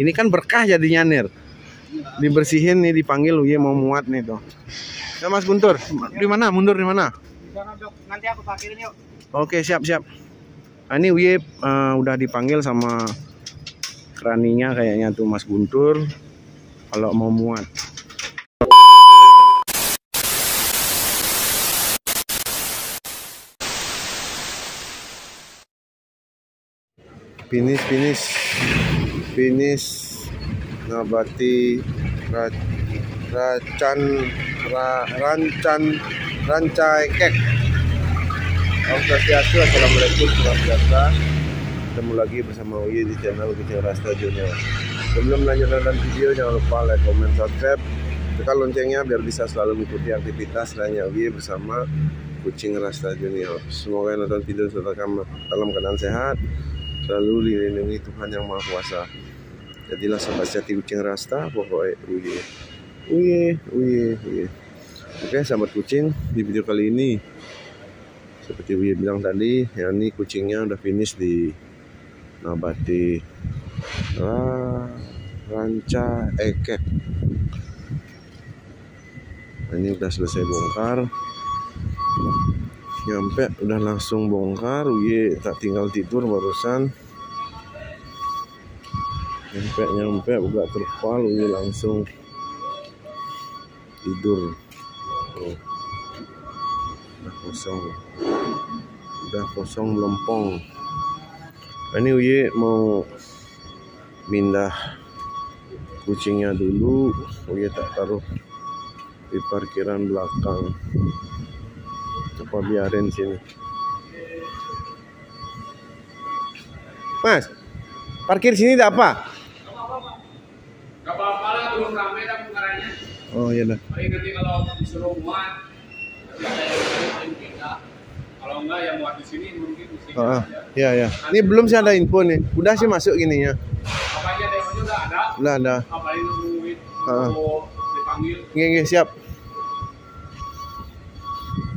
Ini kan berkah jadinya Nir. Dibersihin nih, dipanggil Uye mau muat nih tuh. Ya Mas Guntur, di mana? Mundur di mana? Nanti aku parkirin yuk. Oke, siap. Nah, ini Uye udah dipanggil sama keraninya kayaknya tuh Mas Guntur kalau mau muat. Finish Nabati Rancai Kek. Om Swastiastu, assalamualaikum, salam sejahtera. Ketemu lagi bersama Uye di channel Kucing Rasta Junior. Sebelum lanjut nonton video, jangan lupa like, comment, subscribe, tekan loncengnya biar bisa selalu mengikuti aktivitas lainnya Uye bersama Kucing Rasta Junior. Semoga yang nonton video dalam keadaan sehat, selalu dilindungi Tuhan Yang Maha Kuasa. Jadilah sahabat sejati kucing Rasta, pokoknya Uye. Oke, sahabat kucing, di video kali ini seperti Uye bilang tadi, ya ini kucingnya udah finish di Nabati Rancai Kek. Ini udah selesai bongkar. Nyampe udah langsung bongkar. Uye tak tinggal tidur barusan. Nyampe buka terpal, Uye langsung tidur. Udah kosong melempong. Ini Uye mau pindah kucingnya dulu. Uye tak taruh di parkiran belakang. Coba biarin sini. Mas, parkir sini tidak apa? Gak apa-apa lah, belum rame dah penggaranya. Oh iya dah. Paling nanti kalau disuruh muat, saya pindah. Kalau enggak yang muat di sini mungkin di sini. Iya. Ini belum sih ada info nih. Udah sih masuk gininya. Apa aja demonya udah ada? Udah ada. Apalagi nungguin mau dipanggil. Nggih, siap.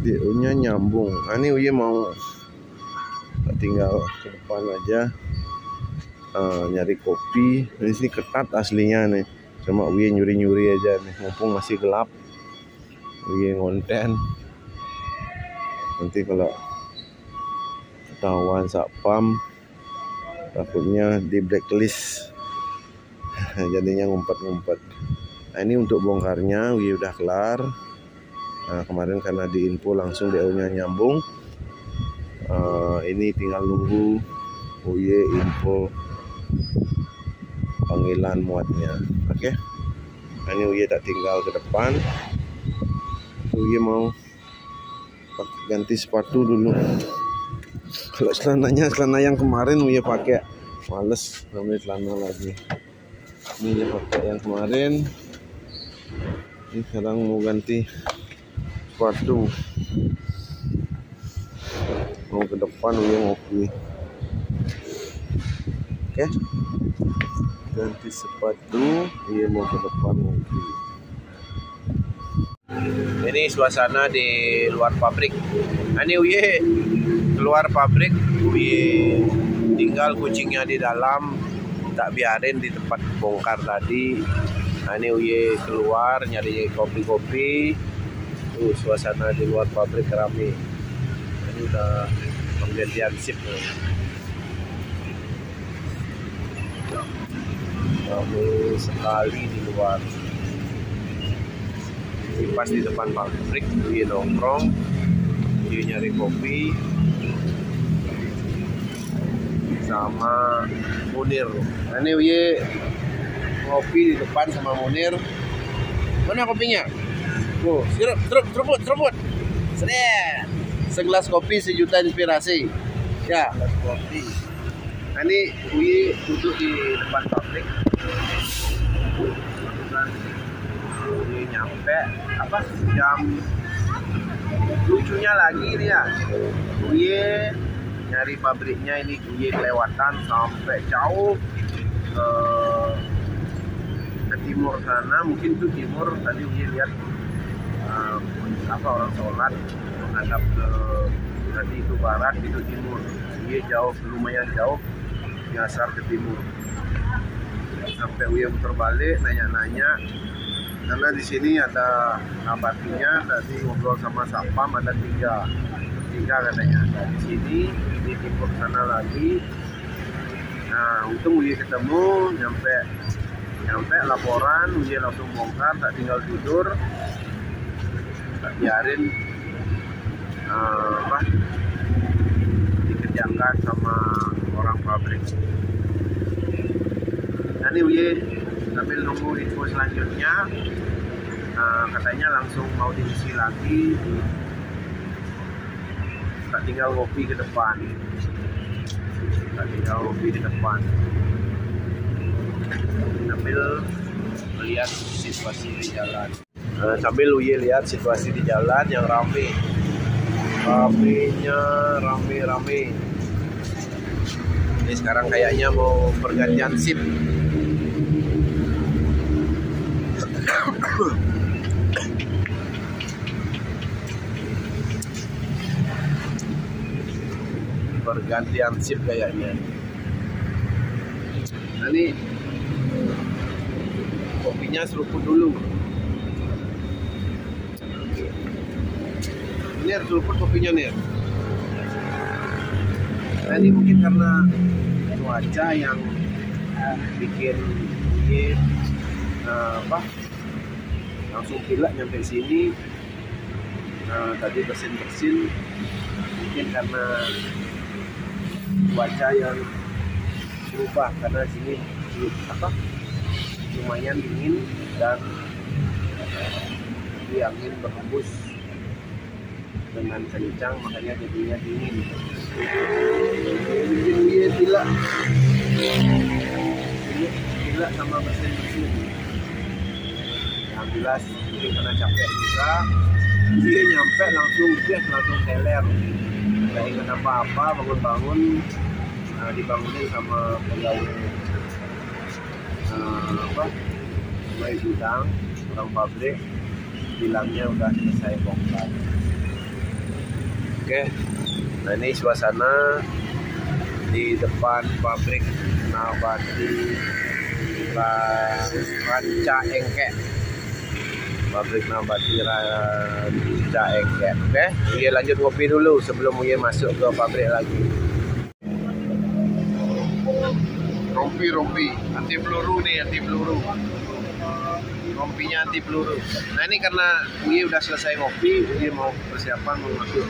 DO-nya nyambung. Nah, ini Uye mau tinggal ke depan aja. Nyari kopi. Di sini ketat aslinya nih. Cuma Uye nyuri-nyuri aja nih. Mumpung masih gelap. Uye ngonten. Nanti kalau ketahuan satpam takutnya di blacklist. Jadinya ngumpet-ngumpet. Nah, ini untuk bongkarnya Uye udah kelar. Nah, kemarin karena diinfo langsung DO-nya nyambung. Ini tinggal nunggu Uye info panggilan muatnya. Oke. Nah, ini Uye tak tinggal ke depan. Uye mau ganti sepatu dulu. Kalau celana yang kemarin Uye pakai, males namanya celana lagi. Ini Uye pakai yang kemarin. Ini sekarang mau ganti sepatu. Mau ke depan Uye ngopi. Oke. Ganti sepatu, Uye mau ke depan ngopi. Ini suasana di luar pabrik. Nah, ini Uye keluar pabrik, Uye tinggal kucingnya di dalam, tak biarin di tempat bongkar tadi. Nah, ini Uye keluar nyari kopi-kopi. Suasana di luar pabrik rame. Ini udah penggantian shift nih. Rame sekali di luar. Ini pas di depan pabrik, Uye nongkrong, Uye nyari kopi sama Munir. Nah, ini Uye ngopi di depan sama Munir. Mana kopinya? Oh, seruput. Sedih. Segelas kopi sejuta inspirasi. Ya, segelas kopi. Nah, ini Uye duduk di depan pabrik. Uye nyampe jam. Lucunya lagi ini ya, Uye nyari pabriknya ini Uye kelewatan sampai jauh ke timur sana. Mungkin itu timur, tadi Uye lihat orang sholat menghadap ke tadi itu barat, itu timur. Uye jauh, lumayan jauh nyasar ke timur. Sampai Uye muter balik nanya-nanya, karena di sini ada nabatinya. Tadi ngobrol sama Sapam ada tiga katanya. Nah, di sini di timur sana lagi. Nah, untung Uye ketemu, nyampe laporan, Uye langsung bongkar, tak tinggal tidur, tak biarin dikerjakan sama orang pabrik. Nanti Uye sambil nunggu info selanjutnya, katanya langsung mau diisi lagi, tak tinggal ngopi ke depan. Sambil melihat situasi di jalan. Sambil Uye lihat situasi di jalan yang rame. Rame. Ini sekarang kayaknya mau pergantian shift. Pergantian shift kayaknya. Nah, ini kopinya seruput dulu. Nir, seruput kopinya Nir. Nah, ini mungkin karena cuaca yang bikin ini langsung gila nyampe sini. Tadi bersin mungkin karena cuaca yang berubah, karena sini lumayan dingin dan angin berhembus dengan kencang, makanya jadinya dingin. Dia gila sama bersin. Yang jelas mungkin karena capek juga, dia nyampe langsung teler, nggak ingat apa-apa, bangun dibangunin sama pegawai gudang, orang pabrik, bilangnya udah selesai bongkar. Oke, nah ini suasana di depan pabrik nabati Ranca Engke. Pabrik nabati Ranca Engke. Oke, Uye lanjut ngopi dulu sebelum Uye masuk ke pabrik lagi. Rompi anti peluru. Rompinya anti peluru. Nah, ini karena Uye udah selesai ngopi, Uye mau persiapan mau masuk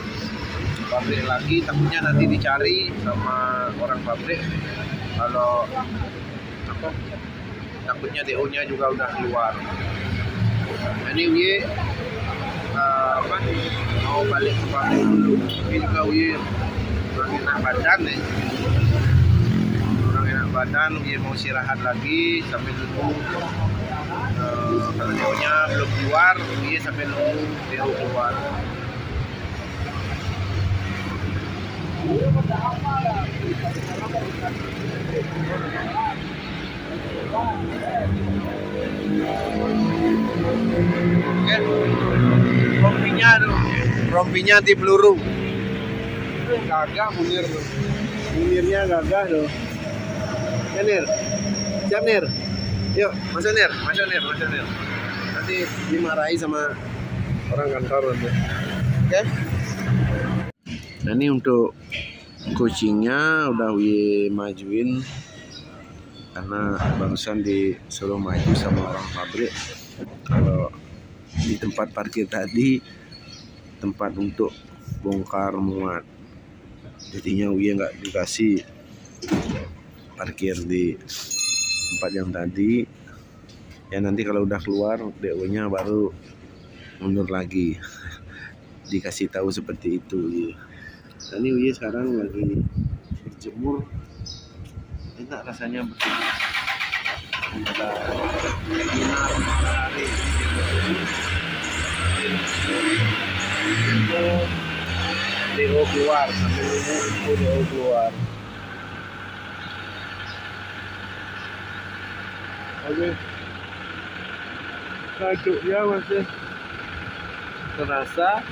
pabrik lagi. Takutnya nanti dicari sama orang pabrik kalau takutnya DO-nya juga udah keluar. Nah, ini Uye mau balik ke pabrik dulu. Ini juga Uye kurang enak badan, Uye mau istirahat lagi sambil nunggu kalau DO-nya belum keluar, Uye sambil nunggu DO keluar. Rompinya anti peluru. Gagah Munirnya gagah tuh. Ya Nir, siap Nir. Yuk, masuk Nir. Nanti dimarahi sama orang kantor nanti. Oke? Nah, ini untuk kucingnya udah Uye majuin karena barusan disuruh maju sama orang pabrik. Kalau di tempat parkir tadi tempat untuk bongkar muat, jadinya Uye nggak dikasih parkir di tempat yang tadi. Ya nanti kalau udah keluar DO-nya baru mundur lagi. Dikasih tahu seperti itu. Dan ini Uye sekarang lagi berjemur. Enak rasanya berjemur. DO keluar, sambil nunggu DO keluar. Oke, kacuknya masih terasa,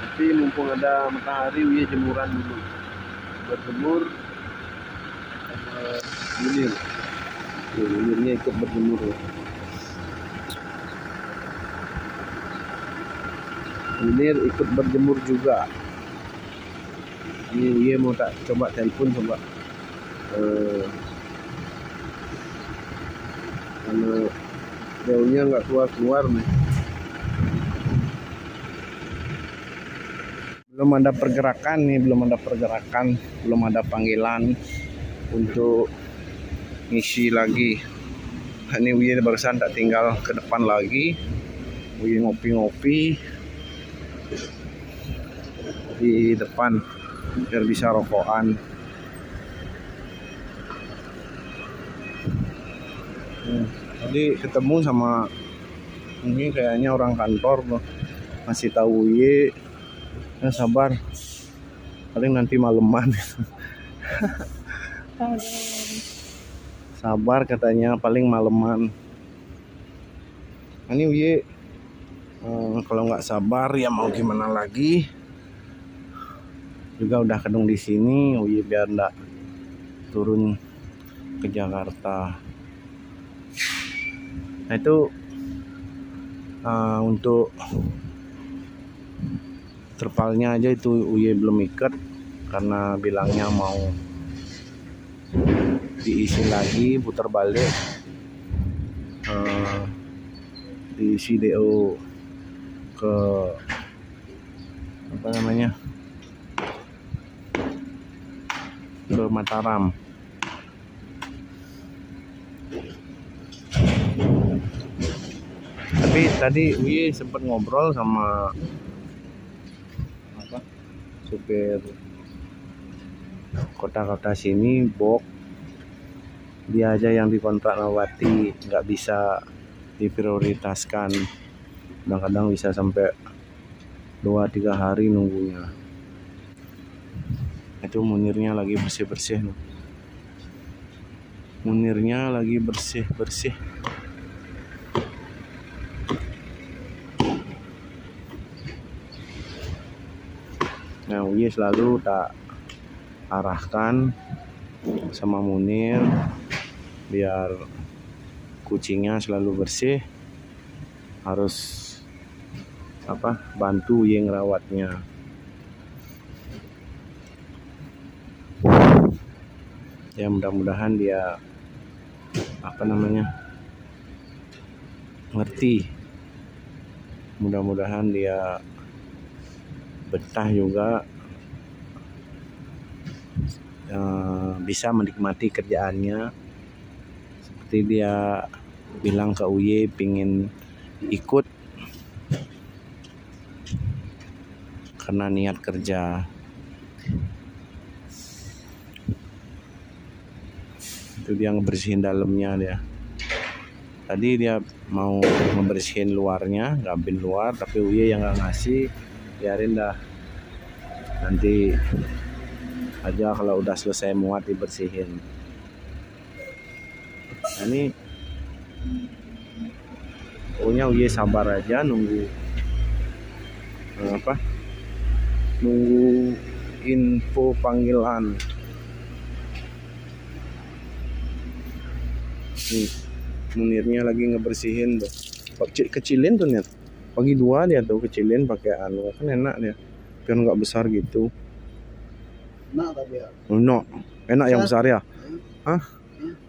tapi mumpung ada matahari, Uye jemuran dulu. Berjemur, gini. Munirnya ikut berjemur ya. Munir ikut berjemur juga. Ini dia mau tak coba telepon coba. Karena daunnya nggak keluar nih. Belum ada pergerakan nih, belum ada panggilan untuk ngisi lagi. Ini Uye barusan tak tinggal ke depan lagi. Uye ngopi-ngopi di depan biar bisa rokokan. Tadi ketemu sama ini kayaknya orang kantor loh, masih tahu Uye. Ya sabar, paling nanti maleman. Sabar katanya, paling maleman. Ini Uye kalau nggak sabar ya mau gimana lagi. Juga udah kedung di sini, Uye biar nggak turun ke Jakarta. Nah itu untuk terpalnya aja itu Uye belum ikat karena bilangnya mau diisi lagi, putar balik, diisi DO ke apa namanya, ke Mataram. Tapi tadi Uye sempat ngobrol sama supir kota-kota sini, Bok. Dia aja yang dikontrak Nawati, nggak bisa diprioritaskan. Kadang-kadang bisa sampai 2-3 hari nunggunya. Itu Munirnya lagi bersih-bersih. Munirnya lagi bersih-bersih. Nah, Uye selalu tak arahkan sama Munir biar kucingnya selalu bersih, harus bantu Uye ngerawatnya. Ya mudah-mudahan dia ngerti, mudah-mudahan dia betah juga, bisa menikmati kerjaannya seperti dia bilang ke Uye pingin ikut karena niat kerja. Itu dia ngebersihin dalamnya dia. Tadi dia mau ngebersihin luarnya, gabin luar, tapi Uye yang nggak ngasih, biarin dah. Nanti aja kalau udah selesai muat dibersihin. Nah, ini pokoknya Uye sabar aja nunggu nunggu info panggilan. Nih, Munirnya lagi ngebersihin tuh. Kecilin tuh Net. Pagi 2 dia tuh kecilin pakai kan enak dia. Biar nggak besar gitu. Enak tapi ya. No. Enak yang besar ya? Hah?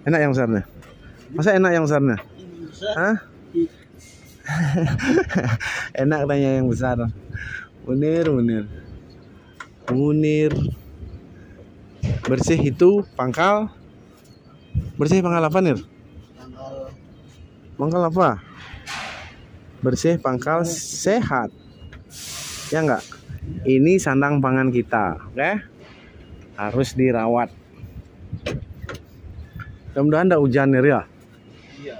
Enak yang besarnya? Masa enak yang besarnya? Hah? Enak tanya yang besar. Munir. Bersih itu pangkal. Bersih pangkal apa Nir? Pangkal apa? Bersih pangkal sehat. Ya enggak? Ini sandang pangan kita, oke? Harus dirawat. Mudah-mudahan enggak hujan Nir ya? Iya.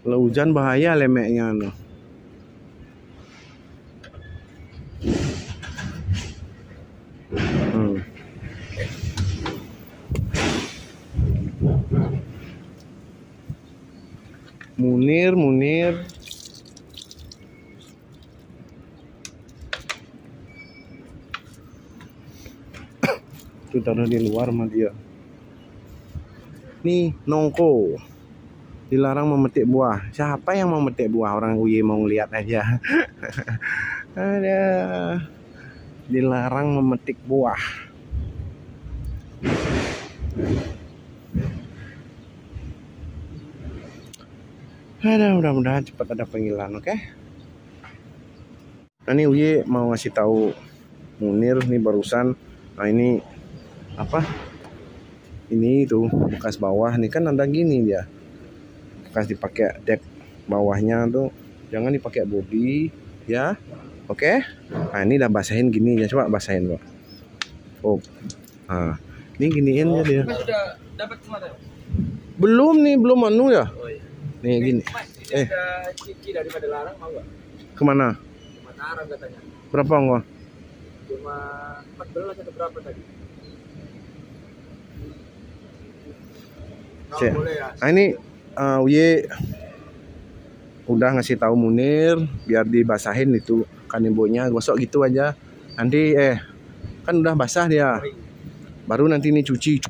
Kalau hujan bahaya lemeknya no. Munir. Itu taruh di luar sama dia. Nih nongko. Dilarang memetik buah. Siapa yang mau memetik buah? Orang Uye mau lihat aja. Ada. Dilarang memetik buah. Ada, mudah-mudahan cepat ada panggilan, oke? Nah, ini Uye mau ngasih tahu Munir nih barusan. Nah, ini apa? Ini tuh bekas bawah nih kan ada gini dia. Bekas dipakai dek bawahnya tuh. Jangan dipakai bodi, ya. Oke? Nah, ini udah basahin gini ya. Coba basahin, Pak. Oh. Nah, ini giniin ya dia. Sudah dapat kemana? Belum nih, belum anu ya. Oh, iya. Nih gini. Ada cici daripada larang mau nggak? Kemana? Mataram katanya. Berapa enggak? Cuma 14 atau berapa tadi? Cek. Boleh ya. Nah, ini Uye udah ngasih tahu Munir biar dibasahin itu kanimbonya, gosok gitu aja. Nanti kan udah basah dia. Baru nanti ini cuci.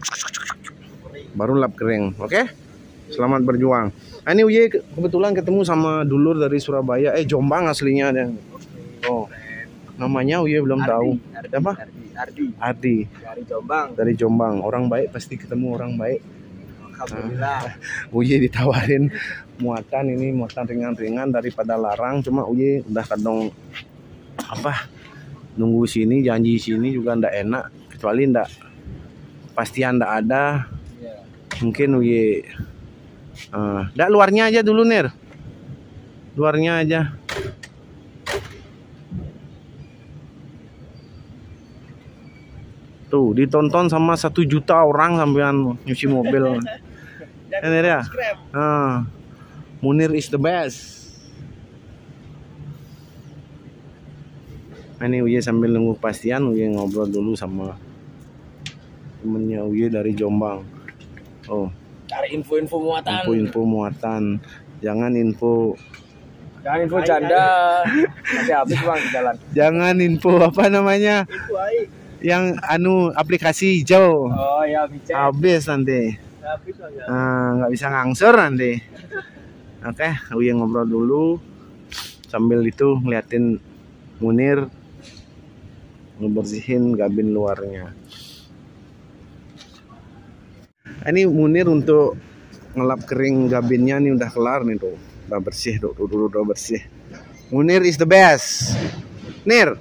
Baru lap kering, oke? Selamat berjuang. Nah, ini Uye kebetulan ketemu sama dulur dari Surabaya, Jombang aslinya dia. Oh, namanya Uye belum tahu. Siapa? Ardi. Dari Jombang. Dari Jombang. Orang baik pasti ketemu orang baik. Alhamdulillah. Uye ditawarin muatan ini, muatan ringan-ringan daripada larang. Cuma Uye udah kadang apa? Nunggu sini, janji sini juga ndak enak. Kecuali ndak pastian ndak ada. Mungkin Uye dak luarnya aja dulu, Nir. Luarnya aja. Tuh, ditonton sama 1 juta orang sampean nyuci mobil. Ini ya. Munir is the best. Ini Uye sambil nunggu kepastian, Uye ngobrol dulu sama temennya Uye dari Jombang. Oh, Cari info-info muatan. info muatan. Jangan info Canda. Nanti habis bang di jalan. Jangan info apa namanya? Info aja. Yang aplikasi hijau. Oh ya bisa. Habis nanti. Habis bang. Nggak bisa ngangsur nanti. Oke, Uye ngobrol dulu sambil itu ngeliatin Munir ngebersihin gabin luarnya. Ini Munir untuk ngelap kering gabinnya nih udah kelar nih tuh. Udah bersih tuh, udah bersih. Munir is the best. Nir.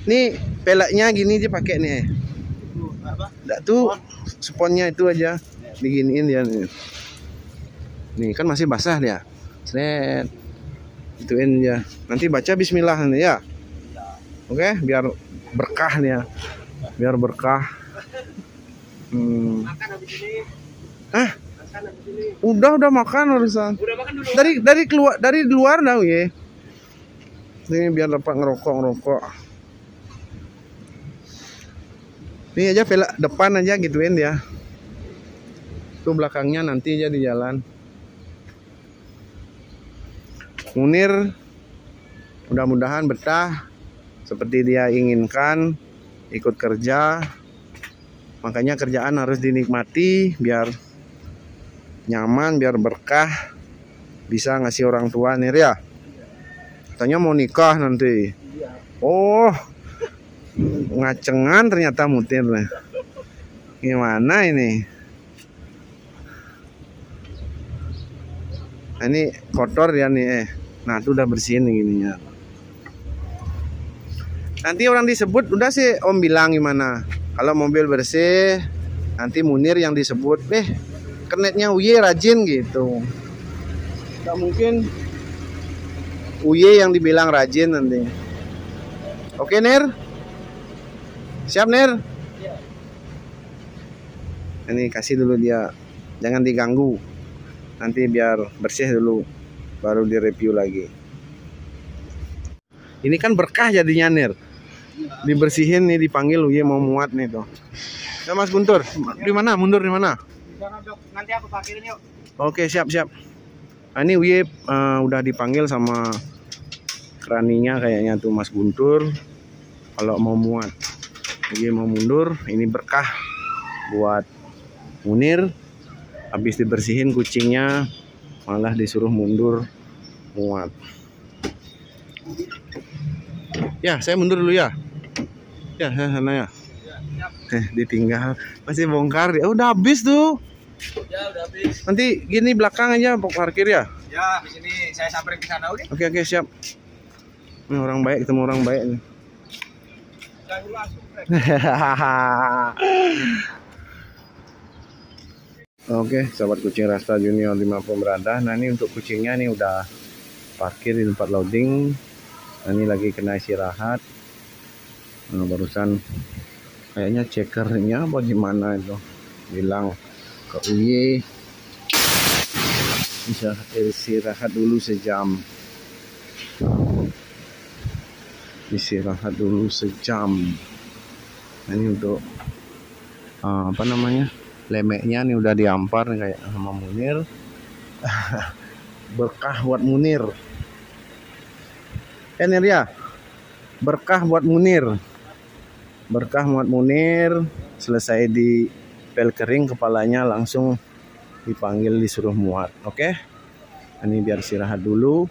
Nih peleknya gini aja pakai nih. Nggak tuh sponnya itu aja diginiin dia nih. Nih kan masih basah dia. Set. Ituin ya. Nanti baca bismillah nanti ya. Oke, biar berkah nih ya. Biar berkah. Makan habis ini. Makan habis ini. Udah makan urusan. Udah makan dulu. Dari luar dah ya. Ini biar dapat ngerokok. Ini aja pelak depan aja gituin ya. Tuh belakangnya nanti aja di jalan. Munir mudah-mudahan betah seperti dia inginkan, ikut kerja. Makanya kerjaan harus dinikmati biar nyaman, biar berkah, bisa ngasih orang tua nih ya. Katanya mau nikah nanti. Oh, ngacengan ternyata Mutir nih. Gimana ini? Nah, ini kotor ya nih. Nah, tuh udah bersihin nih gininya. Nanti orang disebut udah sih Om bilang gimana. Kalau mobil bersih, nanti Munir yang disebut, kernetnya Uye rajin gitu. Gak mungkin Uye yang dibilang rajin nanti. Oke, Nir? Siap, Nir? Ini kasih dulu dia, jangan diganggu. Nanti biar bersih dulu, baru direview lagi. Ini kan berkah jadinya, Nir. Dibersihin nih, dipanggil Uye mau muat nih tuh. Ya Mas Guntur, di mana? Mundur di mana? Nanti aku parkirin yuk. Oke, siap. Nah, ini Uye udah dipanggil sama keraninya kayaknya tuh Mas Guntur. Kalau mau muat, Uye mau mundur. Ini berkah buat Munir Habis dibersihin kucingnya malah disuruh mundur muat. Ya, saya mundur dulu ya. Ya, sana ya. Ditinggal masih bongkar ya. Udah habis tuh. Ya udah habis. Nanti gini belakang aja parkir ya. Ya di sini saya samperin ke sana, oke? Oke siap. Ini orang baik, ketemu orang baik nih. Oke, sahabat kucing Rasta Junior 50 berada. Nah ini untuk kucingnya nih udah parkir di tempat loading. Nah, ini lagi kena istirahat. Nah, barusan kayaknya cekernya bagaimana itu bilang ke Uye bisa istirahat dulu sejam. Istirahat dulu sejam. Nah, ini untuk apa namanya? Lemeknya nih udah diampar kayak sama Munir. Berkah buat Munir. Nir ya. Berkah buat Munir. Berkah buat Munir. Selesai di pel kering kepalanya langsung dipanggil disuruh muat. Oke. Ini biar istirahat dulu.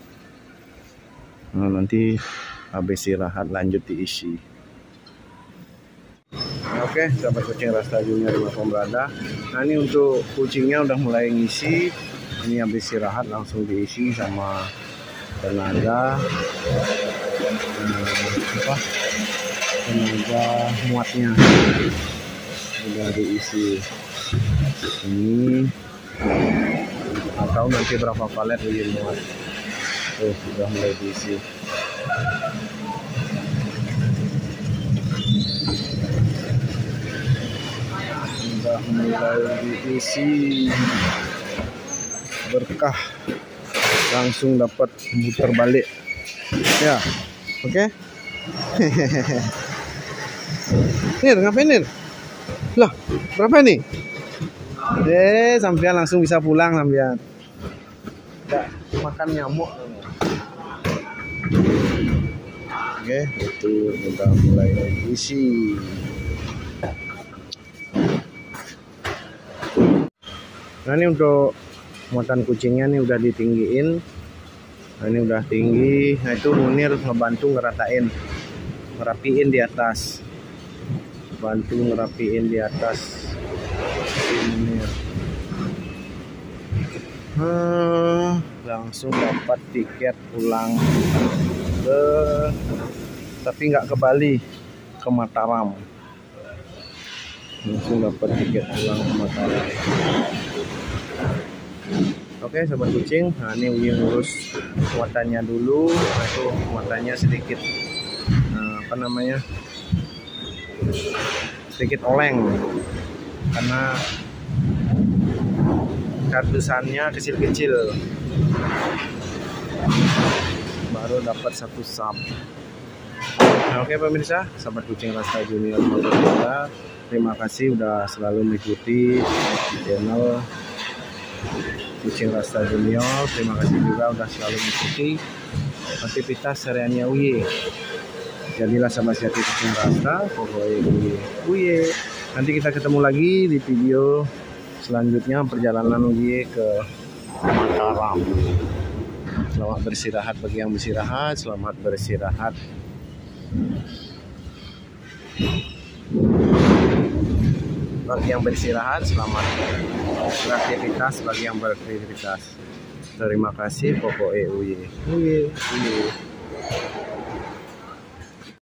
Nah, nanti habis istirahat lanjut diisi. Oke, sahabat kucing Rasta Junior 50 berada. Nah ini untuk kucingnya udah mulai ngisi. Ini habis istirahat langsung diisi sama tenaga tenaga muatnya udah diisi. Ini atau nanti berapa palet dia muat. Tuh sudah mulai diisi. Sudah mulai diisi. Berkah langsung dapat muter balik ya. Oke. Nir ngapain Nir? Lah berapa nih? Sampean langsung bisa pulang sampean. Tidak makan nyamuk. Oke, itu udah mulai diisi. Nah ini untuk muatan kucingnya nih udah ditinggiin. Nah ini udah tinggi. Nah itu Munir ngebantu ngeratain, ngerapiin di atas. Bantu ngerapiin di atas Munir. Langsung dapat tiket pulang ke, tapi nggak ke Bali, ke Mataram. Langsung dapat tiket pulang ke Mataram. Oke sahabat kucing, nah ini Uye ngurus muatannya dulu. Nah itu muatannya sedikit apa namanya, sedikit oleng karena kardusannya kecil-kecil. Baru dapat satu sub. Nah, oke pemirsa, sahabat kucing Rasta Junior Motorista, terima kasih udah selalu mengikuti channel Kucing Rasta Junior. Terima kasih juga udah selalu mengikuti aktivitas hariannya Uye. Jadilah sahabat sejati kucing Rasta, pokoknya Uye. Nanti kita ketemu lagi di video selanjutnya perjalanan Uye ke Mataram. Selamat beristirahat bagi yang beristirahat, selamat beristirahat. Bagi yang beristirahat, selamat beraktivitas bagi yang beraktivitas. Terima kasih, pokoknya Uye.